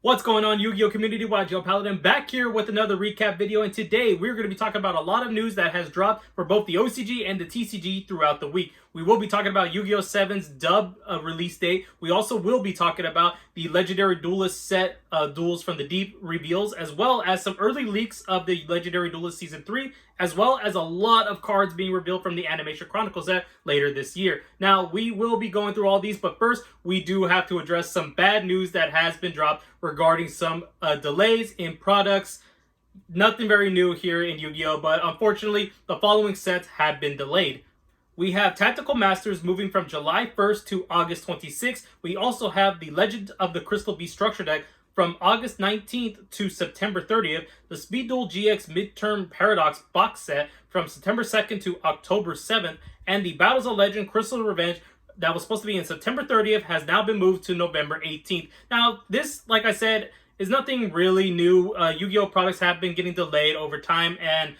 What's going on, Yu-Gi-Oh community? Joe Paladin back here with another recap video, and today we're going to be talking about a lot of news that has dropped for both the OCG and the TCG throughout the week. We will be talking about Yu-Gi-Oh! 7's dub release date. We also will be talking about the Legendary Duelist set Duels from the Deep reveals, as well as some early leaks of the Legendary Duelist Season 3, as well as a lot of cards being revealed from the Animation Chronicle set later this year. Now, we will be going through all these, but first, we do have to address some bad news that has been dropped regarding some delays in products. Nothing very new here in Yu-Gi-Oh! But unfortunately, the following sets have been delayed. We have Tactical Masters moving from July 1st to August 26th. We also have the Legend of the Crystal Beast Structure Deck from August 19th to September 30th. The Speed Duel GX Midterm Paradox box set from September 2nd to October 7th. And the Battles of Legend Crystal Revenge that was supposed to be in September 30th has now been moved to November 18th. Now, this, like I said, is nothing really new. Yu-Gi-Oh! Products have been getting delayed over time, and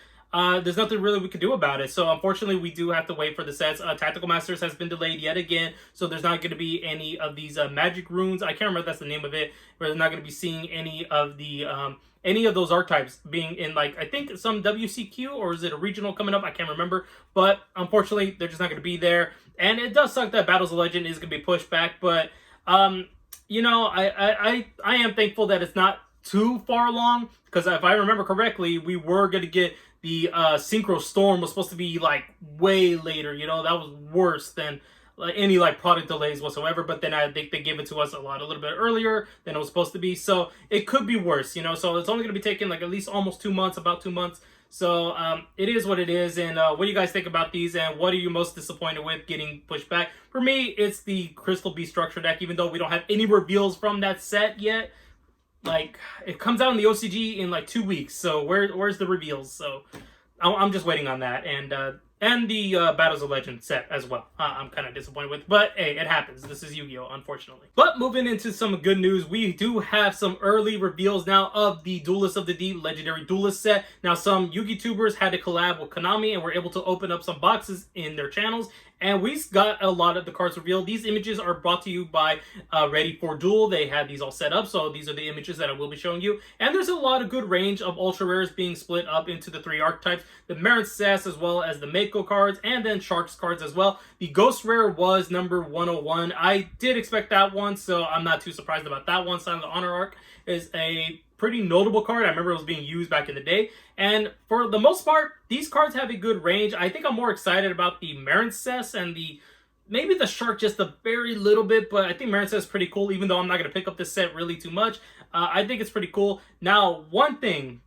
there's nothing really we can do about it. So unfortunately, we do have to wait for the sets. Tactical Masters has been delayed yet again, so there's not going to be any of these magic runes. I can't remember if that's the name of it. We're not going to be seeing any of those archetypes being in, like, I think some WCQ, or is it a regional coming up? I can't remember. But unfortunately, they're just not going to be there. And it does suck that Battles of Legend is going to be pushed back. But, you know, I am thankful that it's not too far along. Because if I remember correctly, we were going to get the Synchro Storm was supposed to be, like, way later. You know, that was worse than any like product delays whatsoever, but then I think they gave it to us a little bit earlier than it was supposed to be, so it could be worse, you know. So it's only going to be taking like at least almost 2 months, about 2 months. So it is what it is. And what do you guys think about these, and what are you most disappointed with getting pushed back? For me, it's the Crystal Beast Structure Deck, even though we don't have any reveals from that set yet. Like, it comes out in the OCG in like 2 weeks, so where's the reveals? So I'm just waiting on that. And the Battles of Legend set as well. I'm kind of disappointed with, but hey, it happens. This is Yu-Gi-Oh! Unfortunately. But moving into some good news, we do have some early reveals now of the Duelist of the Deep Legendary Duelist set. Now, some Yu-Gi tubers had to collab with Konami and were able to open up some boxes in their channels, and we got a lot of the cards revealed. These images are brought to you by Ready for Duel. They had these all set up, so these are the images that I will be showing you. And there's a lot of good range of ultra rares being split up into the 3 archetypes: the Marincess, as well as the Mako cards, and then Sharks cards as well. The Ghost Rare was number 101. I did expect that one, so I'm not too surprised about that one. Sign of the Honor Arc is a pretty notable card. I remember it was being used back in the day. And for the most part, these cards have a good range. I think I'm more excited about the Marincess and maybe the Shark just a very little bit, but I think Marincess is pretty cool, even though I'm not going to pick up this set really too much. I think it's pretty cool. Now, one thing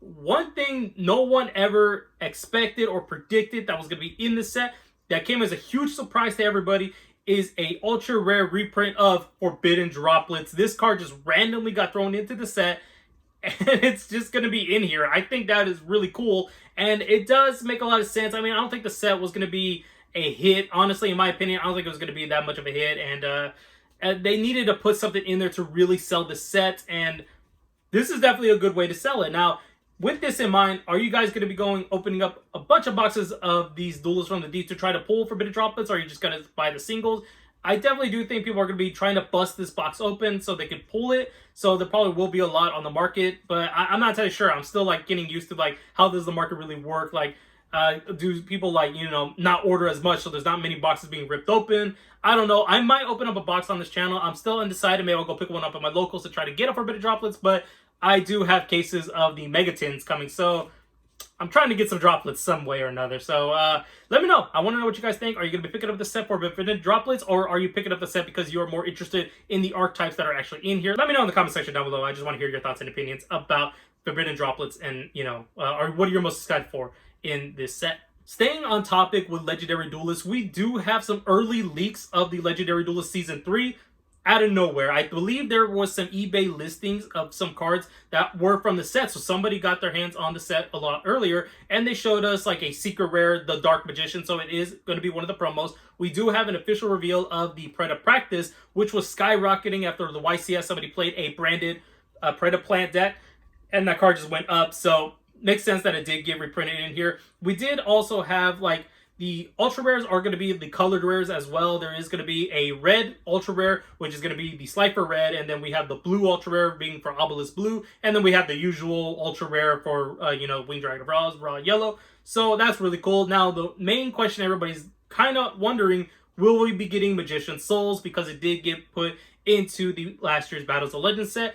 no one ever expected or predicted that was going to be in the set, that came as a huge surprise to everybody, is a ultra rare reprint of Forbidden Droplets. This card just randomly got thrown into the set, and it's just going to be in here. I think that is really cool, and it does make a lot of sense. I mean, I don't think the set was going to be a hit. Honestly, in my opinion, I don't think it was going to be that much of a hit, and they needed to put something in there to really sell the set, and this is definitely a good way to sell it. Now, with this in mind, are you guys going to be opening up a bunch of boxes of these Duelists from the Deep to try to pull Forbidden Droplets, or are you just going to buy the singles? I definitely do think people are going to be trying to bust this box open so they can pull it. So there probably will be a lot on the market, but I'm not entirely sure. I'm still like getting used to like how does the market really work. Like, do people like, you know, not order as much so there's not many boxes being ripped open? I don't know. I might open up a box on this channel. I'm still undecided. Maybe I'll go pick one up at my locals to try to get a Forbidden Droplets, but I do have cases of the Megatins coming, so I'm trying to get some droplets some way or another. So let me know. I want to know what you guys think. Are you going to be picking up the set for Forbidden Droplets, or are you picking up the set because you're more interested in the archetypes that are actually in here? Let me know in the comment section down below. I just want to hear your thoughts and opinions about Forbidden Droplets, and, you know, or what are you most excited for in this set. Staying on topic with Legendary Duelists, we do have some early leaks of the Legendary Duelist Season 3 out of nowhere. I believe there was some eBay listings of some cards that were from the set, so somebody got their hands on the set a lot earlier, and they showed us like a secret rare, the Dark Magician, so it is going to be one of the promos. We do have an official reveal of the Preda Practice, which was skyrocketing after the YCS. Somebody played a branded Preda Plant deck, and that card just went up, so makes sense that it did get reprinted in here. We did also have like The ultra rares are going to be the colored rares as well. There is going to be a red ultra rare, which is going to be the Slifer red, and then we have the blue ultra rare being for Obelisk blue, and then we have the usual ultra rare for Winged Dragon of Raw yellow. So that's really cool. Now the main question everybody's kind of wondering: will we be getting Magician Souls, because it did get put into the last year's Battles of Legends set?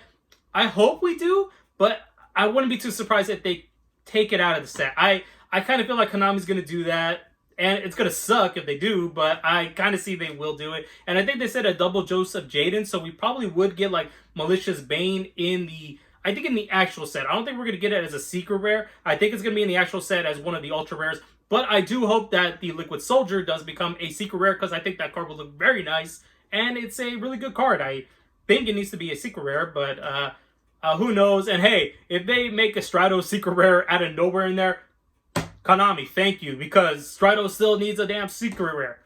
I hope we do, but I wouldn't be too surprised if they take it out of the set. I kind of feel like Konami's going to do that. And it's going to suck if they do, but I kind of see they will do it. And I think they said a double Joseph Jaden, so we probably would get like Malicious Bane in the actual set. I don't think we're going to get it as a secret rare. I think it's going to be in the actual set as one of the ultra rares. But I do hope that the Liquid Soldier does become a secret rare, because I think that card will look very nice. And it's a really good card. I think it needs to be a secret rare, but who knows? And hey, if they make a Stratos secret rare out of nowhere in there, Konami, thank you, because Stratos still needs a damn secret rare.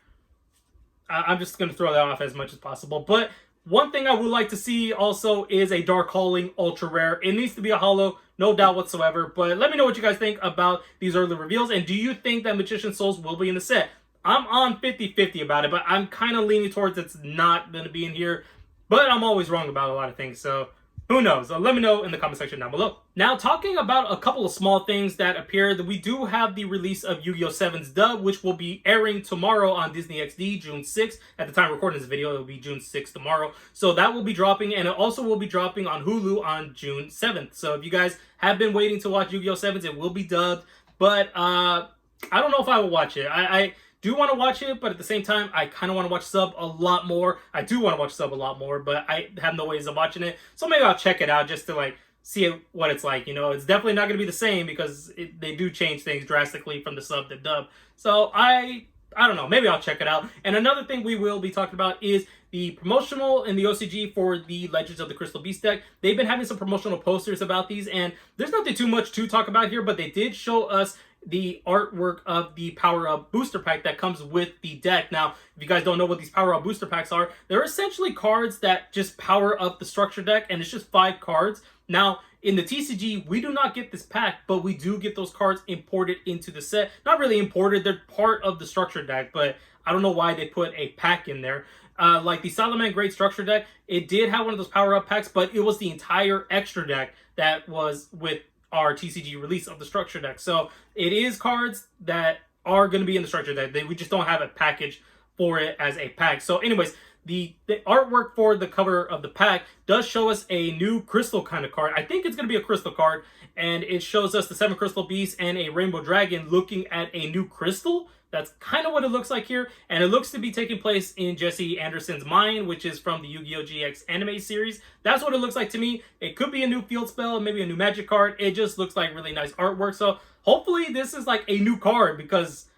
I'm just going to throw that off as much as possible. But one thing I would like to see also is a Dark Hauling Ultra Rare. It needs to be a holo, no doubt whatsoever. But let me know what you guys think about these early reveals. And do you think that Magician Souls will be in the set? I'm on 50-50 about it, but I'm kind of leaning towards it's not going to be in here. But I'm always wrong about a lot of things, so who knows? Let me know in the comment section down below. Now, talking about a couple of small things that appear, that we do have the release of Yu-Gi-Oh! 7's Dub, which will be airing tomorrow on Disney XD, June 6th. At the time of recording this video, it will be June 6th tomorrow. So that will be dropping, and it also will be dropping on Hulu on June 7th. So if you guys have been waiting to watch Yu-Gi-Oh! 7's, it will be dubbed. But I don't know if I will watch it. I do want to watch it, but at the same time, I kind of want to watch sub a lot more. I do want to watch sub a lot more, but I have no ways of watching it. So maybe I'll check it out just to like see what it's like. You know, it's definitely not going to be the same, because they do change things drastically from the sub to dub. So I don't know. Maybe I'll check it out. And another thing we will be talking about is the promotional in the OCG for the Legends of the Crystal Beast deck. They've been having some promotional posters about these, and there's nothing too much to talk about here, but they did show us the artwork of the Power Up booster pack that comes with the deck. Now, if you guys don't know what these Power Up booster packs are, they're essentially cards that just power up the structure deck, and it's just 5 cards. Now, in the TCG, we do not get this pack, but we do get those cards imported into the set. Not really imported, they're part of the structure deck, but I don't know why they put a pack in there. Like the Salaman Great Structure deck, it did have one of those Power Up packs, but it was the entire extra deck that was with our TCG release of the structure deck. So it is cards that are going to be in the structure deck. We just don't have a package for it as a pack. So anyways, the artwork for the cover of the pack does show us a new crystal kind of card. I think it's going to be a crystal card, and it shows us the 7 crystal beasts and a rainbow dragon looking at a new crystal. That's kind of what it looks like here, and it looks to be taking place in Jesse Anderson's mind, which is from the Yu-Gi-Oh! GX anime series. That's what it looks like to me. It could be a new field spell, maybe a new magic card. It just looks like really nice artwork. So hopefully this is like a new card, because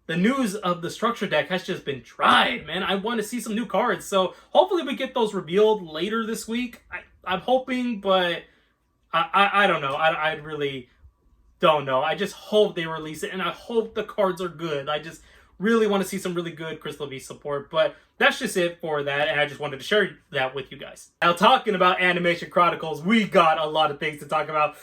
the news of the structure deck has just been dried, man. I want to see some new cards. So hopefully we get those revealed later this week. I'm hoping, but I don't know. I really don't know. I just hope they release it, and I hope the cards are good. I just really want to see some really good Crystal Beast support, but that's just it for that, and I just wanted to share that with you guys. Now, talking about Animation Chronicles, we got a lot of things to talk about,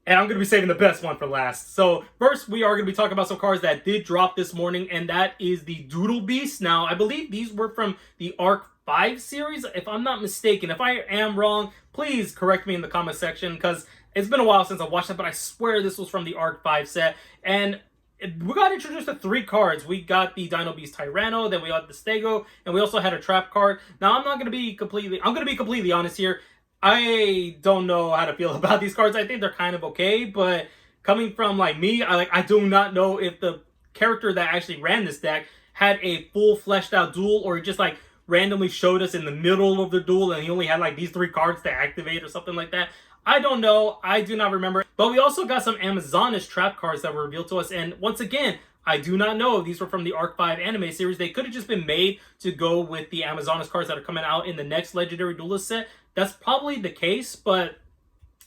and I'm going to be saving the best one for last. So first, we are going to be talking about some cards that did drop this morning, and that is the Doodle Beast. Now, I believe these were from the Arc 5 series, if I'm not mistaken. If I am wrong, please correct me in the comment section, because it's been a while since I watched it, but I swear this was from the Arc 5 set. And we got introduced to 3 cards. We got the Dino Beast Tyranno, then we got the Stego, and we also had a trap card. Now, I'm going to be completely honest here. I don't know how to feel about these cards. I think they're kind of okay, but coming from like me, I do not know if the character that actually ran this deck had a full fleshed out duel, or just like randomly showed us in the middle of the duel and he only had like these 3 cards to activate or something like that. I don't know. I do not remember. But we also got some Amazonish trap cards that were revealed to us. And once again, I do not know if these were from the Arc 5 anime series. They could have just been made to go with the Amazonish cards that are coming out in the next Legendary Duelist set. That's probably the case, but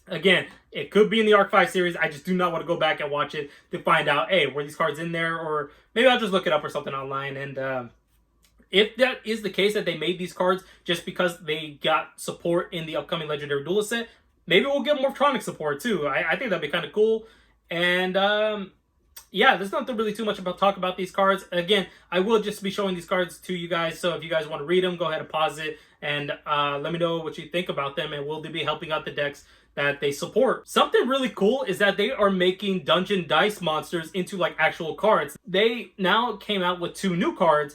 again, it could be in the Arc 5 series. I just do not want to go back and watch it to find out, hey, were these cards in there? Or maybe I'll just look it up or something online. And if that is the case, that they made these cards just because they got support in the upcoming Legendary Duelist set, maybe we'll get more Chronicle support too. I think that'd be kind of cool. And yeah, there's nothing really too much about talk about these cards. Again, I will just be showing these cards to you guys, so if you guys want to read them, go ahead and pause it and let me know what you think about them, and we'll be helping out the decks that they support. Something really cool is that they are making dungeon dice monsters into like actual cards. They now came out with 2 new cards,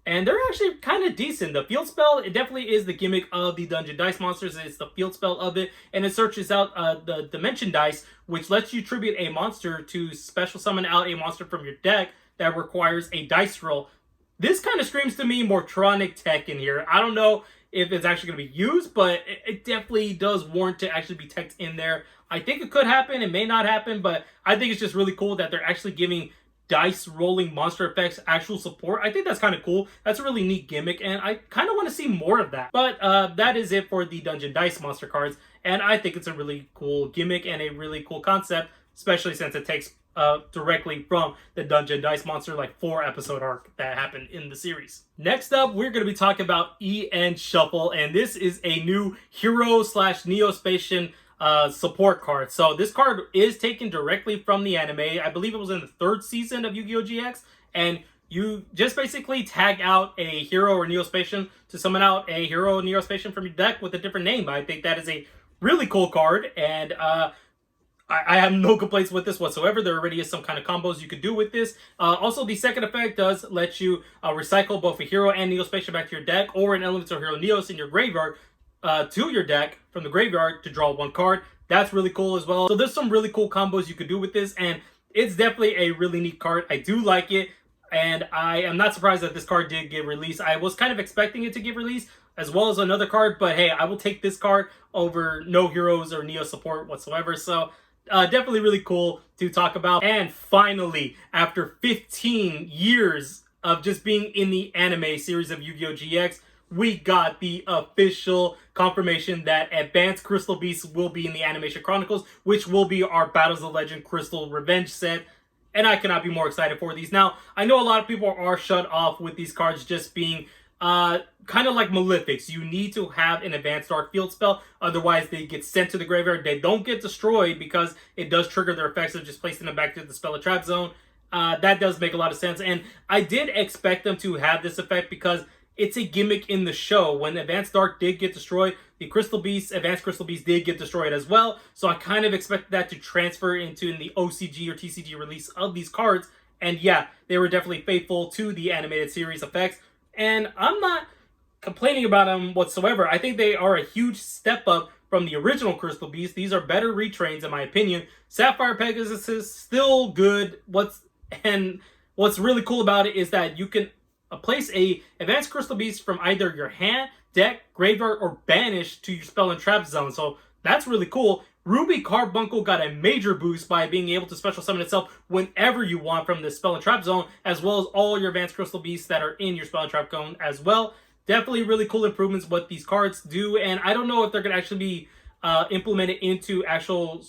and they're actually kind of decent. The field spell, it definitely is the gimmick of the Dungeon Dice monsters. It's the field spell of it, and it searches out the Dimension Dice, which lets you tribute a monster to special summon out a monster from your deck that requires a dice roll. This kind of screams to me more Chronic tech in here. I don't know if it's actually going to be used, but it definitely does warrant to actually be teched in there. I think it could happen. It may not happen, but I think it's just really cool that they're actually giving dice rolling monster effects actual support. I think that's kind of cool. That's a really neat gimmick, and I kind of want to see more of that. But that is it for the Dungeon Dice monster cards, and I think it's a really cool gimmick and a really cool concept, especially since it takes directly from the Dungeon Dice monster like 4-episode arc that happened in the series. Next up, we're going to be talking about EN Shuffle, and this is a new hero slash Neo-Spacian support card. So this card is taken directly from the anime. I believe it was in the 3rd season of Yu-Gi-Oh! GX, and you just basically tag out a hero or Neo-Spacian to summon out a hero or Neo-Spacian from your deck with a different name. I think that is a really cool card, and I have no complaints with this whatsoever. There already is some kind of combos you could do with this. Also, the second effect does let you recycle both a hero and Neo-Spacian back to your deck, or an Elemental Hero Neos in your graveyard to your deck from the graveyard to draw 1 card. That's really cool as well. So there's some really cool combos you could do with this, and it's definitely a really neat card. I do like it, and I am not surprised that this card did get released. I was kind of expecting it to get released, as well as another card, but hey, I will take this card over no heroes or Neo support whatsoever. So definitely really cool to talk about. And finally, after 15 years of just being in the anime series of Yu-Gi-Oh! GX, we got the official confirmation that Advanced Crystal Beasts will be in the Animation Chronicles, which will be our Battles of Legend Crystal Revenge set. And I cannot be more excited for these. Now, I know a lot of people are shut off with these cards just being kind of like Malefics. You need to have an Advanced Dark Field spell, otherwise they get sent to the graveyard. They don't get destroyed because it does trigger their effects of just placing them back to the Spell of Trap Zone. That does make a lot of sense, and I did expect them to have this effect because it's a gimmick in the show. When Advanced Dark did get destroyed, the Crystal Beasts, Advanced Crystal Beasts did get destroyed as well, so I kind of expected that to transfer into the OCG or TCG release of these cards, and yeah, they were definitely faithful to the animated series effects, and I'm not complaining about them whatsoever. I think they are a huge step up from the original Crystal Beast. These are better retrains in my opinion. Sapphire Pegasus is still good. What's really cool about it is that you can place a Advanced Crystal Beast from either your hand, deck, graveyard, or banish to your Spell and Trap Zone. So that's really cool. Ruby Carbuncle got a major boost by being able to special summon itself whenever you want from the Spell and Trap Zone, as well as all your Advanced Crystal Beasts that are in your Spell and Trap Zone as well. Definitely really cool improvements what these cards do, and I don't know if they're going to actually be implemented into actual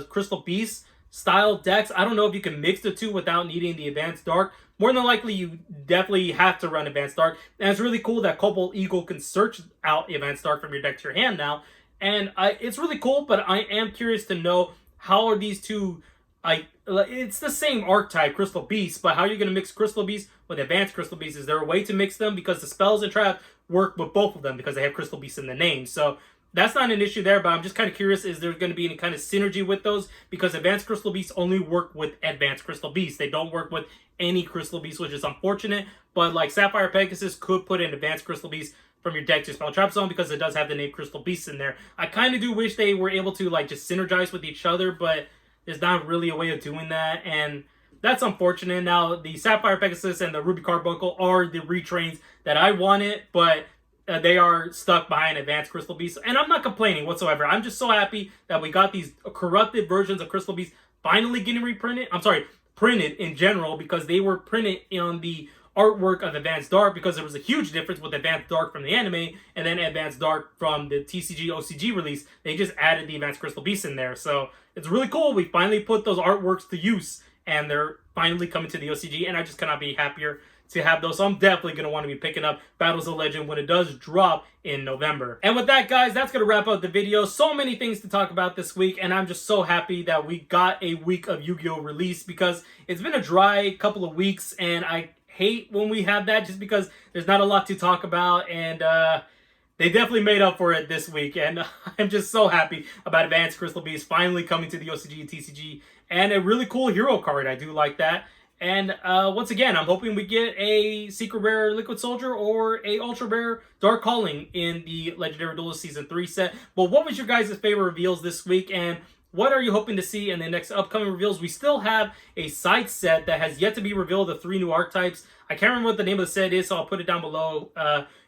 Crystal Beast style decks. I don't know if you can mix the two without needing the Advanced Dark. More than likely, you definitely have to run Advanced Dark. And it's really cool that Cobalt Eagle can search out Advanced Dark from your deck to your hand now. And it's really cool, but I am curious to know how are these two... it's the same archetype, Crystal Beast, but how are you going to mix Crystal Beast with Advanced Crystal Beast? Is there a way to mix them? Because the spells and traps work with both of them because they have Crystal Beast in the name. So that's not an issue there, but I'm just kind of curious, is there going to be any kind of synergy with those? Because Advanced Crystal Beasts only work with Advanced Crystal Beasts. They don't work with any Crystal Beast, which is unfortunate. But like Sapphire Pegasus could put an Advanced Crystal Beast from your deck to Spell Trap Zone because it does have the name Crystal Beasts in there. I kind of do wish they were able to like just synergize with each other, but there's not really a way of doing that, and that's unfortunate. Now, the Sapphire Pegasus and the Ruby Carbuncle are the retrains that I wanted, but they are stuck behind Advanced Crystal Beasts, and I'm not complaining whatsoever. I'm just so happy that we got these corrupted versions of Crystal Beasts finally getting reprinted. I'm sorry, printed in general, because they were printed on the artwork of Advanced Dark, because there was a huge difference with Advanced Dark from the anime and then Advanced Dark from the TCG OCG release. They just added the Advanced Crystal Beasts in there, so it's really cool. We finally put those artworks to use, and they're finally coming to the OCG, and I just cannot be happier to have those. So I'm definitely going to want to be picking up Battles of Legend when it does drop in November. And with that, guys, that's going to wrap up the video. So many things to talk about this week, and I'm just so happy that we got a week of Yu-Gi-Oh! Release, because it's been a dry couple of weeks, and I hate when we have that just because there's not a lot to talk about, and they definitely made up for it this week, and I'm just so happy about Advanced Crystal Beast finally coming to the OCG and TCG, and a really cool hero card. I do like that. And once again, I'm hoping we get a Secret Rare Liquid Soldier or a Ultra Rare Dark Calling in the Legendary Duelist Season 3 set. But what was your guys' favorite reveals this week, and what are you hoping to see in the next upcoming reveals? We still have a side set that has yet to be revealed, the 3 new archetypes. I can't remember what the name of the set is, so I'll put it down below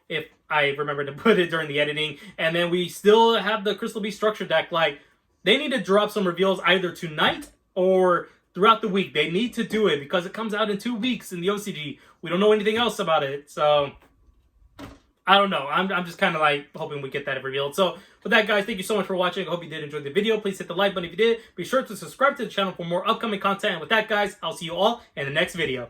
if I remember to put it during the editing. And then we still have the Crystal Beast structure deck. Like, they need to drop some reveals either tonight or throughout the week. They need to do it because it comes out in 2 weeks in the OCG. We don't know anything else about it, so I don't know. I'm just kind of like hoping we get that revealed. So with that, guys, thank you so much for watching. I hope you did enjoy the video. Please hit the like button if you did. Be sure to subscribe to the channel for more upcoming content. And with that, guys, I'll see you all in the next video.